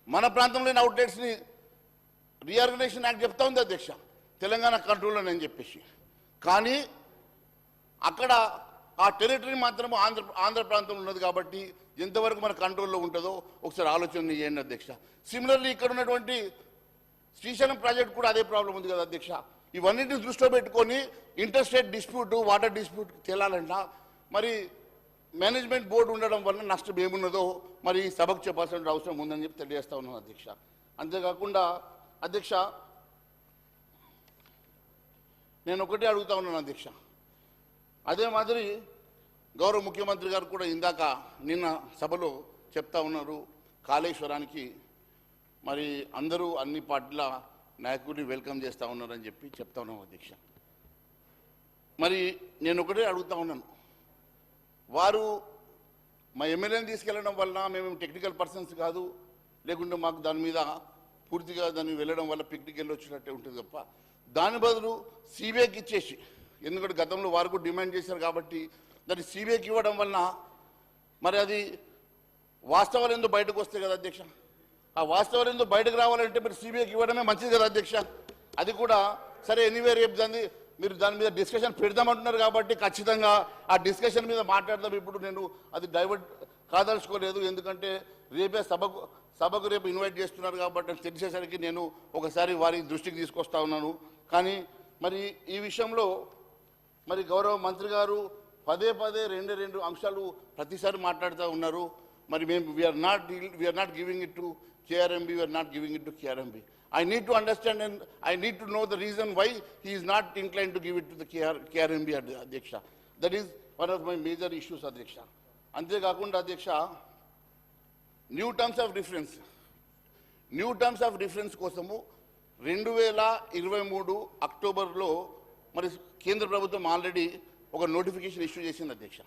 మన ప్రాంతంలోని అవుట్లెట్స్ని reorganisation act చెప్తా ఉంది అధ్యక్ష, తెలంగాణ కంట్రోల్లో అని చెప్పేసి. కానీ అక్కడ ఆ టెరిటరీ మాత్రం ఆంధ్ర ప్రాంతంలో ఉన్నది కాబట్టి ఎంతవరకు మన కంట్రోల్లో ఉంటుందో ఒకసారి ఆలోచన చేయండి అధ్యక్ష. సిమిలర్లీ ఇక్కడ ఉన్నటువంటి శ్రీశైలం ప్రాజెక్ట్ కూడా అదే ప్రాబ్లం ఉంది కదా అధ్యక్ష. ఇవన్నింటిని దృష్టిలో పెట్టుకొని inter state dispute, water dispute తేలాలంట మరి మేనేజ్మెంట్ బోర్డు ఉండడం వల్ల నష్టం ఏమున్నదో మరి సభకు చెప్పాల్సిన అవసరం ఉందని చెప్పి తెలియజేస్తా ఉన్నాను అధ్యక్ష. అంతేకాకుండా అధ్యక్ష, నేను ఒకటే అడుగుతా ఉన్నాను అధ్యక్ష, అదే మాదిరి గౌరవ ముఖ్యమంత్రి గారు కూడా ఇందాక నిన్న సభలో చెప్తా ఉన్నారు, కాళేశ్వరానికి మరి అందరూ అన్ని పార్టీల నాయకుడిని వెల్కమ్ చేస్తూ ఉన్నారని చెప్పి చెప్తా ఉన్నాం అధ్యక్ష. మరి నేను ఒకటే అడుగుతా ఉన్నాను, వారు మా ఎమ్మెల్యేని తీసుకెళ్లడం వల్ల మేము టెక్నికల్ పర్సన్స్ కాదు, లేకుంటే మాకు దాని మీద పూర్తిగా దాన్ని వెళ్ళడం వల్ల పిక్నిక్ వెళ్ళి వచ్చినట్టే ఉంటుంది తప్ప దాని బదులు సిబిఐకి ఇచ్చేసి, ఎందుకంటే గతంలో వారు కూడా డిమాండ్ చేశారు కాబట్టి దాన్ని సిబిఐకి ఇవ్వడం వలన మరి అది వాస్తవాలు ఎందుకు బయటకు వస్తాయి కదా అధ్యక్ష. ఆ వాస్తవాలు ఎందుకు బయటకు రావాలంటే మరి సిబిఐకి ఇవ్వడమే మంచిది కదా అధ్యక్ష. అది కూడా సరే ఎనీవే రేపు మీరు దాని మీద డిస్కషన్ పెడదామంటున్నారు కాబట్టి ఖచ్చితంగా ఆ డిస్కషన్ మీద మాట్లాడదాం. ఇప్పుడు నేను అది డైవర్ట్ కాదలుచుకోలేదు, ఎందుకంటే రేపే సభకు రేపు ఇన్వైట్ చేస్తున్నారు కాబట్టి తెలిసేసరికి నేను ఒకసారి వారి దృష్టికి తీసుకొస్తా ఉన్నాను. కానీ మరి ఈ విషయంలో మరి గౌరవ మంత్రి గారు పదే రెండు అంశాలు ప్రతిసారి మాట్లాడుతూ ఉన్నారు. మరి మేము we're not giving it to KRMB, we're not giving it to KRMB. I need to understand and I need to know the reason why he is not inclined to give it to the KRMB Adhyaksha. That is one of my major issues Adhyaksha. Ante kaakunda Adhyaksha, new terms of reference kosamu 2023 అక్టోబర్లో మరి కేంద్ర ప్రభుత్వం already ఒక notification issue చేసింది అధ్యక్ష.